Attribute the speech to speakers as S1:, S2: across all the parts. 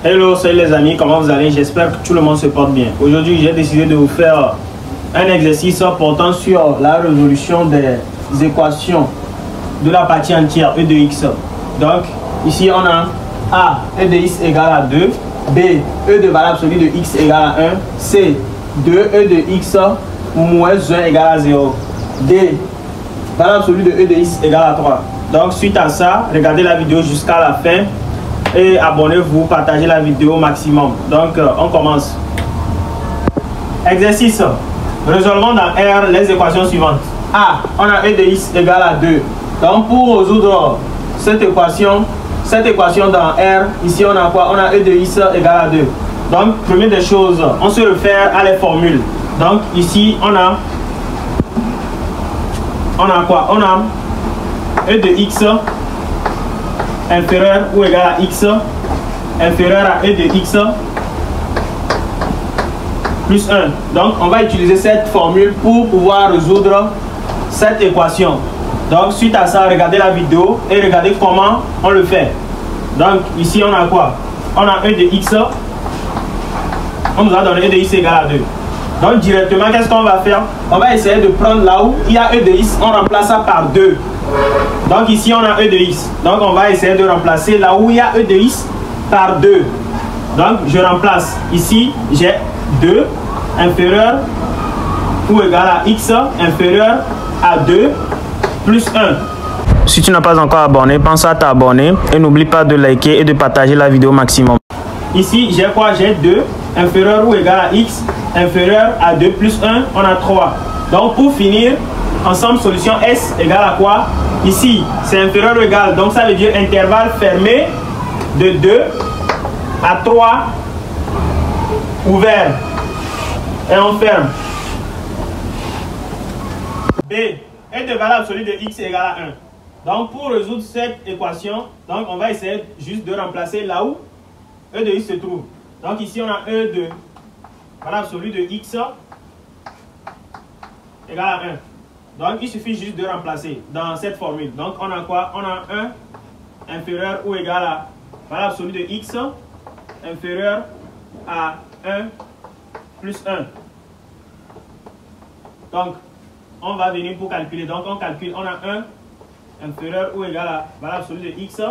S1: Hello, salut les amis, comment vous allez? J'espère que tout le monde se porte bien. Aujourd'hui, j'ai décidé de vous faire un exercice portant sur la résolution des équations de la partie entière E de x. Donc, ici, on a A, E de x égale à 2, B, E de valeur absolue de x égale à 1, C, 2, E de x moins 1 égale à 0, D, valeur absolue de E de x égale à 3. Donc, suite à ça, regardez la vidéo jusqu'à la fin. Et abonnez-vous, partagez la vidéo au maximum. Donc, on commence. Exercice. Résolvons dans R les équations suivantes. A, on a E de x égale à 2. Donc, pour résoudre cette équation dans R, ici, on a quoi? On a E de x égale à 2. Donc, première des choses, on se réfère à les formules. Donc, ici, on a quoi? On a E de x inférieur ou égal à x inférieur à E de x plus 1. Donc, on va utiliser cette formule pour pouvoir résoudre cette équation. Donc, suite à ça, regardez la vidéo et regardez comment on le fait. Donc, ici, on a quoi? On a E de x. On nous a donné E de x égale à 2. Donc, directement, qu'est-ce qu'on va faire? On va essayer de prendre là où il y a E de x, on remplace ça par 2. Donc ici on a E de x. Donc on va essayer de remplacer là où il y a E de x par 2. Donc je remplace ici, j'ai 2 inférieur ou égal à x inférieur à 2 plus 1. Si tu n'as pas encore abonné, pense à t'abonner et n'oublie pas de liker et de partager la vidéo maximum. Ici j'ai quoi? J'ai 2 inférieur ou égal à x inférieur à 2 plus 1, on a 3. Donc pour finir, ensemble solution S égale à quoi? Ici, c'est inférieur ou égal. Donc, ça veut dire intervalle fermé de 2 à 3 ouvert. Et on ferme. B est de valeur absolue de x égale à 1. Donc, pour résoudre cette équation, donc on va essayer juste de remplacer là où E de x se trouve. Donc, ici, on a E de valeur absolue de x égale à 1. Donc, il suffit juste de remplacer dans cette formule. Donc, on a quoi? On a 1 inférieur ou égal à valeur absolue de x inférieur à 1 plus 1. Donc, on va venir pour calculer. Donc, on calcule. On a 1 inférieur ou égal à valeur absolue de x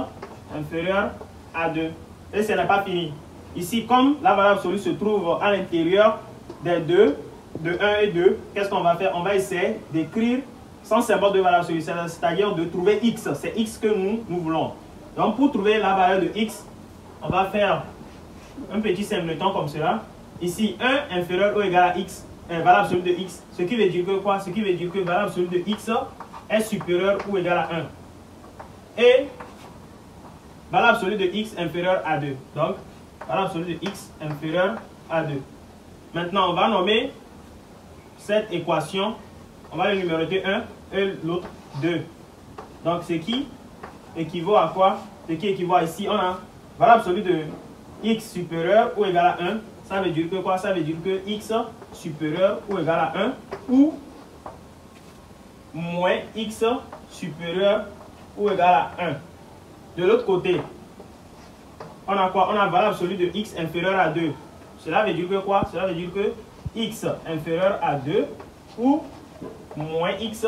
S1: inférieur à 2. Et ce n'est pas fini. Ici, comme la valeur absolue se trouve à l'intérieur des deux, de 1 et 2, qu'est-ce qu'on va faire? On va essayer d'écrire sans symbole de valeur absolue, c'est-à-dire de trouver x. C'est x que nous voulons. Donc, pour trouver la valeur de x, on va faire un petit simpleton comme cela. Ici, 1 inférieur ou égal à x, valeur absolue de x. Ce qui veut dire que quoi? Ce qui veut dire que valeur absolue de x est supérieure ou égale à 1. Et valeur absolue de x inférieure à 2. Donc, valeur absolue de x inférieure à 2. Maintenant, on va nommer cette équation, on va le numéroter 1 et l'autre 2. Donc, ce qui équivaut à quoi? Ce qui équivaut à ici, on a valeur absolue de x supérieur ou égal à 1. Ça veut dire que quoi? Ça veut dire que x supérieur ou égal à 1 ou moins x supérieur ou égal à 1. De l'autre côté, on a quoi? On a valeur absolue de x inférieur à 2. Cela veut dire que quoi? Cela veut dire que x inférieur à 2 ou moins x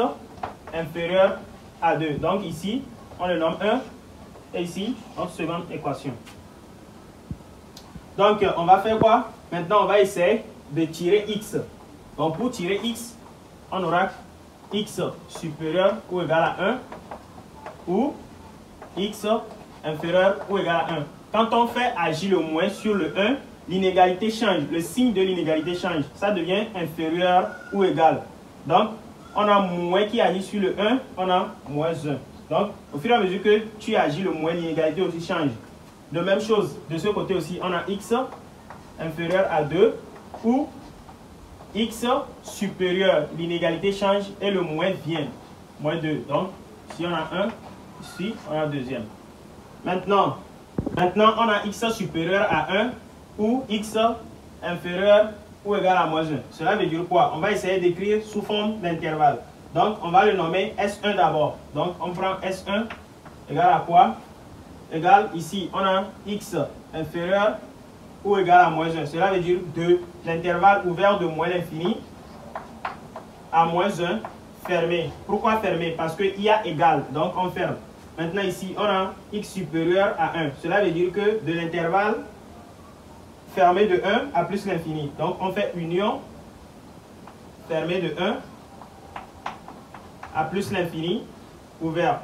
S1: inférieur à 2. Donc ici, on le nomme 1 et ici, notre seconde équation. Donc, on va faire quoi? Maintenant, on va essayer de tirer x. Donc, pour tirer x, on aura x supérieur ou égal à 1 ou x inférieur ou égal à 1. Quand on fait agir le moins sur le 1, l'inégalité change, le signe de l'inégalité change. Ça devient inférieur ou égal. Donc, on a moins qui agit sur le 1, on a moins 1. Donc, au fur et à mesure que tu agis le moins, l'inégalité aussi change. De même chose, de ce côté aussi, on a x inférieur à 2 ou x supérieur. L'inégalité change et le moins vient. Moins 2. Donc, ici on a 1, ici on a deuxième. Maintenant, on a x supérieur à 1 ou x inférieur ou égal à moins 1. Cela veut dire quoi? On va essayer d'écrire sous forme d'intervalle. Donc, on va le nommer S1 d'abord. Donc, on prend S1 égal à quoi? Égal, ici, on a x inférieur ou égal à moins 1. Cela veut dire de l'intervalle ouvert de moins l'infini à moins 1 fermé. Pourquoi fermé? Parce qu'il y a égal, donc on ferme. Maintenant ici, on a x supérieur à 1. Cela veut dire que de l'intervalle fermé de 1 à plus l'infini. Donc on fait union fermé de 1 à plus l'infini ouvert.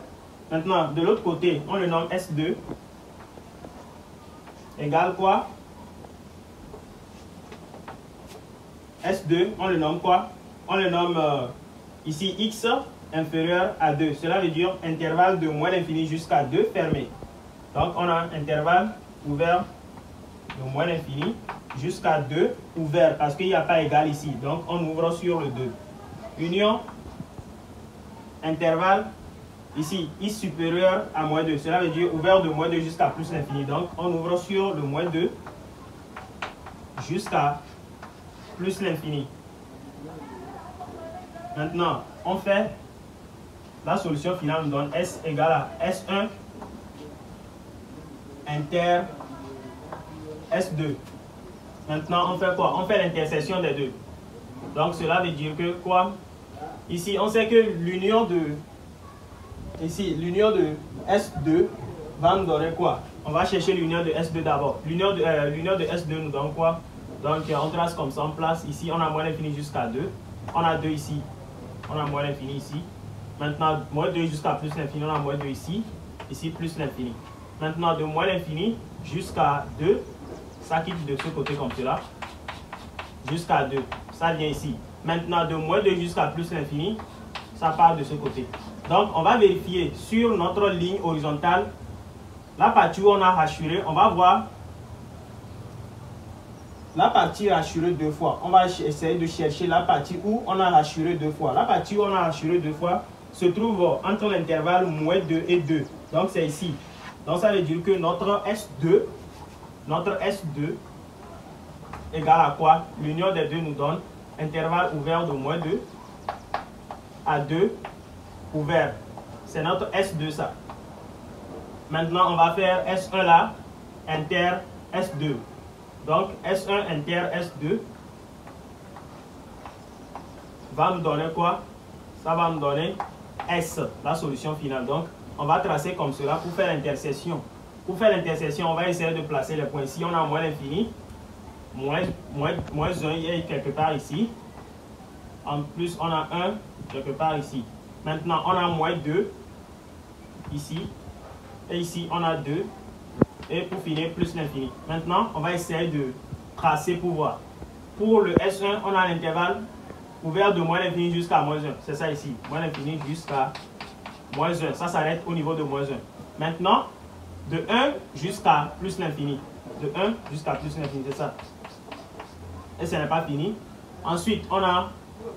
S1: Maintenant, de l'autre côté, on le nomme S2 égale quoi? S2, on le nomme quoi? On le nomme ici x inférieur à 2. Cela veut dire intervalle de moins l'infini jusqu'à 2 fermé. Donc on a intervalle ouvert de moins l'infini jusqu'à 2 ouvert parce qu'il n'y a pas égal ici. Donc on ouvre sur le 2. Union intervalle ici x supérieur à moins 2. Cela veut dire ouvert de moins 2 jusqu'à plus l'infini. Donc on ouvre sur le moins 2 jusqu'à plus l'infini. Maintenant, on fait la solution finale nous donne S égale à S1 inter S2. Maintenant, on fait quoi? On fait l'intersection des deux. Donc, cela veut dire que quoi? Ici, on sait que l'union de S2 va nous donner quoi? On va chercher l'union de S2 d'abord. L'union de S2 nous donne quoi? Donc, on trace comme ça, on place ici, on a moins l'infini jusqu'à 2. On a 2 ici. On a moins l'infini ici. Maintenant, moins 2 jusqu'à plus l'infini, on a moins 2 ici. Ici, plus l'infini. Maintenant, de moins l'infini jusqu'à 2, ça quitte de ce côté comme cela. Jusqu'à 2, ça vient ici. Maintenant, de moins 2 jusqu'à plus l'infini, ça part de ce côté. Donc, on va vérifier sur notre ligne horizontale, la partie où on a hachuré, on va voir la partie hachurée deux fois. On va essayer de chercher la partie où on a hachuré deux fois. La partie où on a hachuré deux fois se trouve entre l'intervalle moins 2 et 2. Donc, c'est ici. Donc, ça veut dire que notre S2 égale à quoi? L'union des deux nous donne intervalle ouvert de moins 2 à 2 ouvert. C'est notre S2 ça. Maintenant, on va faire S1 là, inter S2. Donc, S1 inter S2 va nous donner quoi? Ça va nous donner S, la solution finale. Donc, on va tracer comme cela pour faire l'intersection. Pour faire l'intersection, on va essayer de placer les points. Ici, on a moins l'infini. Moins 1 est quelque part ici. En plus, on a 1 quelque part ici. Maintenant, on a moins 2 ici. Et ici, on a 2. Et pour finir, plus l'infini. Maintenant, on va essayer de tracer pour voir. Pour le S1, on a l'intervalle ouvert de moins l'infini jusqu'à moins 1. C'est ça ici. Moins l'infini jusqu'à moins 1. Ça s'arrête au niveau de moins 1. Maintenant, de 1 jusqu'à plus l'infini. De 1 jusqu'à plus l'infini, c'est ça. Et ce n'est pas fini. Ensuite, on a,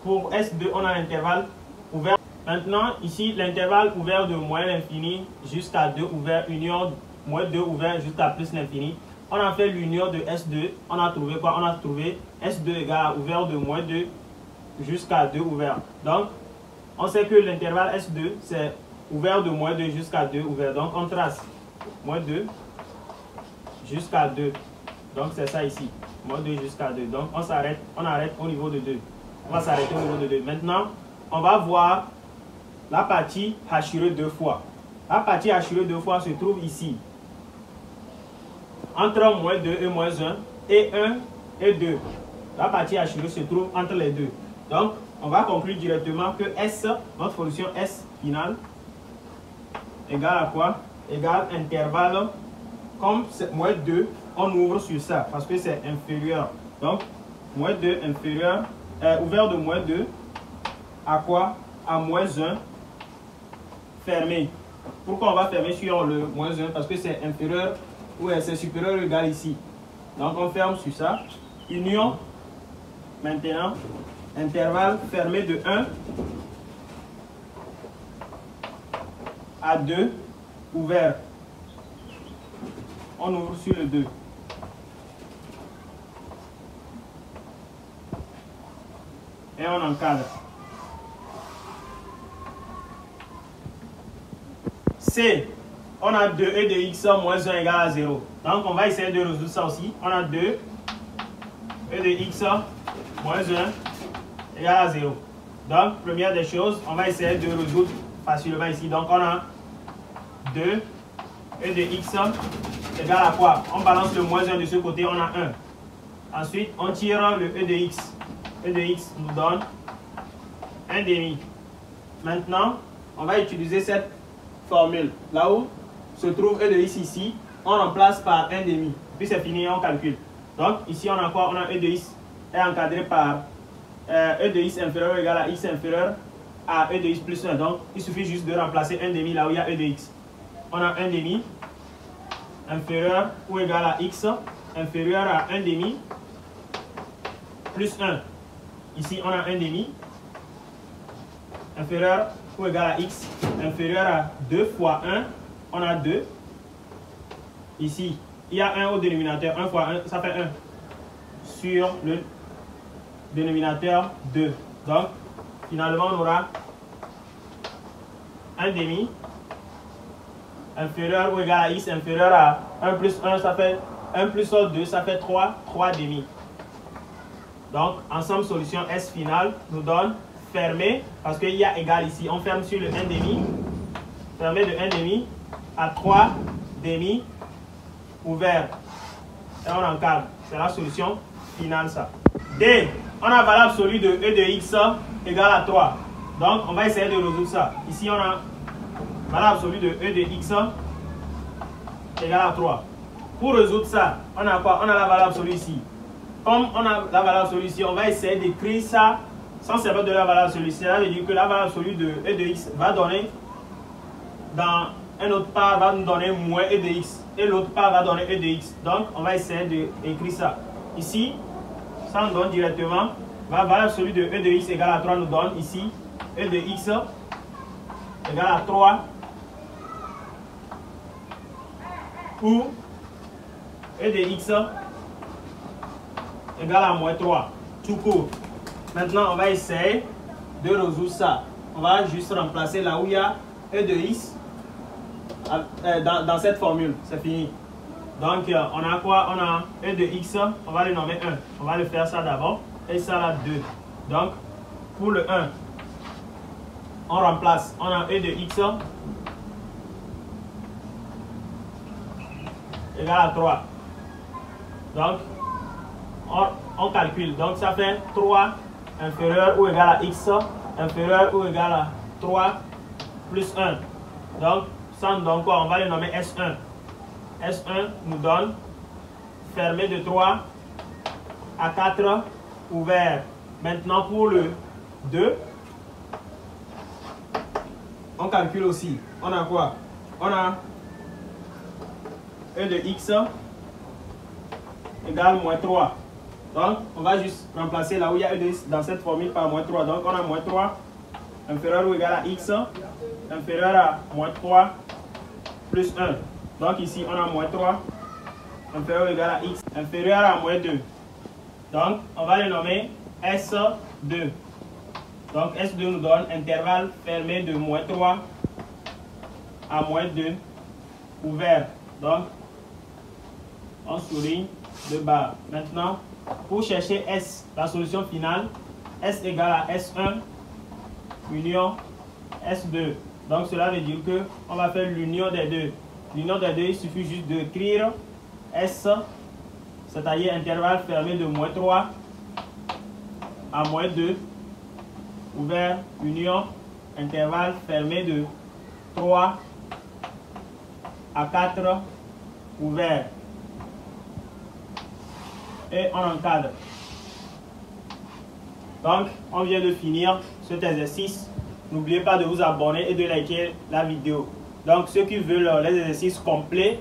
S1: pour S2, on a l'intervalle ouvert. Maintenant, ici, l'intervalle ouvert de moins l'infini jusqu'à 2 ouvert, union moins 2 ouvert jusqu'à plus l'infini. On a fait l'union de S2. On a trouvé quoi? On a trouvé S2 égale à ouvert de moins 2 jusqu'à 2 ouvert. Donc, on sait que l'intervalle S2, c'est ouvert de moins 2 jusqu'à 2 ouvert. Donc, on trace moins 2 jusqu'à 2. Donc, c'est ça ici. Moins 2 jusqu'à 2. Donc, on arrête au niveau de 2. On va s'arrêter au niveau de 2. Maintenant, on va voir la partie hachurée deux fois. La partie hachurée deux fois se trouve ici. Entre moins 2 et moins 1. Et 1 et 2. La partie hachurée se trouve entre les deux. Donc, on va conclure directement que S, notre solution S finale, égale à quoi? Égale intervalle, comme c'est moins 2, on ouvre sur ça parce que c'est inférieur. Donc, moins 2 inférieur, ouvert de moins 2 à quoi? À moins 1 fermé. Pourquoi on va fermer sur le moins 1? Parce que c'est inférieur ou c'est supérieur ou égal ici. Donc, on ferme sur ça. Union, maintenant, intervalle fermé de 1 à 2 ouvert. On ouvre sur le 2. Et on encadre. C. on a 2e de x moins 1 égale à 0. Donc, on va essayer de résoudre ça aussi. On a 2e de x moins 1 égale à 0. Donc, première des choses, on va essayer de résoudre facilement ici. Donc, on a 2e de x égale à quoi? On balance le moins 1 de ce côté, on a 1. Ensuite, on tire le e de x. E de x nous donne 1 demi. Maintenant, on va utiliser cette formule. Là où se trouve e de x ici, on remplace par 1 demi. Puis c'est fini, on calcule. Donc, ici, on a quoi? On a e de x est encadré par e de x inférieur ou égal à x inférieur à e de x plus 1. Donc, il suffit juste de remplacer 1 demi là où il y a e de x. On a 1 demi inférieur ou égal à x inférieur à 1 demi plus 1. Ici, on a 1 demi inférieur ou égal à x inférieur à 2 fois 1. On a 2. Ici, il y a 1 au dénominateur. 1 fois 1, ça fait 1. Sur le dénominateur 2. Donc, finalement, on aura 1 demi inférieur ou égal à x inférieur à 1 plus 1, ça fait 1 plus 2, ça fait 3, 3 demi. Donc, ensemble, solution S finale nous donne fermé, parce qu'il y a égal ici. On ferme sur le 1 demi, fermé de 1 demi à 3 demi ouvert. Et on encadre. C'est la solution finale, ça. D, on a valeur absolue de e de x égale à 3. Donc, on va essayer de résoudre ça. Ici, on a valeur absolue de e de x égale à 3. Pour résoudre ça, on a quoi? On a la valeur absolue ici. Comme on a la valeur absolue ici, on va essayer d'écrire ça sans servir de la valeur absolue. Cela veut dire que la valeur absolue de e de x va donner, dans un autre part, va nous donner moins e de x. Et l'autre part va donner e de x. Donc, on va essayer d'écrire ça. Ici, ça nous donne directement, la valeur absolue de e de x égale à 3 nous donne ici e de x égale à 3 ou e de x égale à moins 3, tout court. Maintenant, on va essayer de résoudre ça. On va juste remplacer là où il y a e de x dans cette formule. C'est fini. Donc, on a quoi? On a e de x, on va le nommer 1. On va le faire ça d'abord. Et ça là, 2. Donc, pour le 1, on remplace. On a e de x égale à 3. Donc, on calcule. Donc, ça fait 3 inférieur ou égal à x inférieur ou égal à 3 plus 1. Donc, ça nous donne quoi? On va le nommer S1. S1 nous donne fermé de 3 à 4 ouvert. Maintenant, pour le 2, on calcule aussi. On a quoi? On a e de x égale moins 3. Donc, on va juste remplacer là où il y a e de x dans cette formule par moins 3. Donc, on a moins 3 inférieur ou égal à x inférieur à moins 3 plus 1. Donc, ici, on a moins 3 inférieur ou égal à x inférieur à moins 2. Donc, on va le nommer S2. Donc, S2 nous donne intervalle fermé de moins 3 à moins 2 ouvert. Donc, on souligne le bas. Maintenant, pour chercher S, la solution finale, S égale à S1 union S2. Donc, cela veut dire que on va faire l'union des deux. L'union des deux, il suffit juste d'écrire S, c'est-à-dire intervalle fermé de moins 3 à moins 2 ouvert, union, intervalle fermé de 3 à 4 ouvert. Et on encadre. Donc, on vient de finir cet exercice. N'oubliez pas de vous abonner et de liker la vidéo. Donc, ceux qui veulent les exercices complets,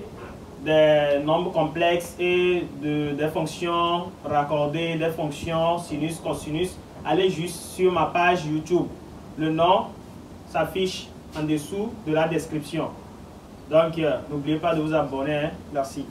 S1: des nombres complexes et des fonctions raccordées, des fonctions sinus, cosinus, allez juste sur ma page YouTube. Le nom s'affiche en dessous de la description. Donc, n'oubliez pas de vous abonner. Hein. Merci.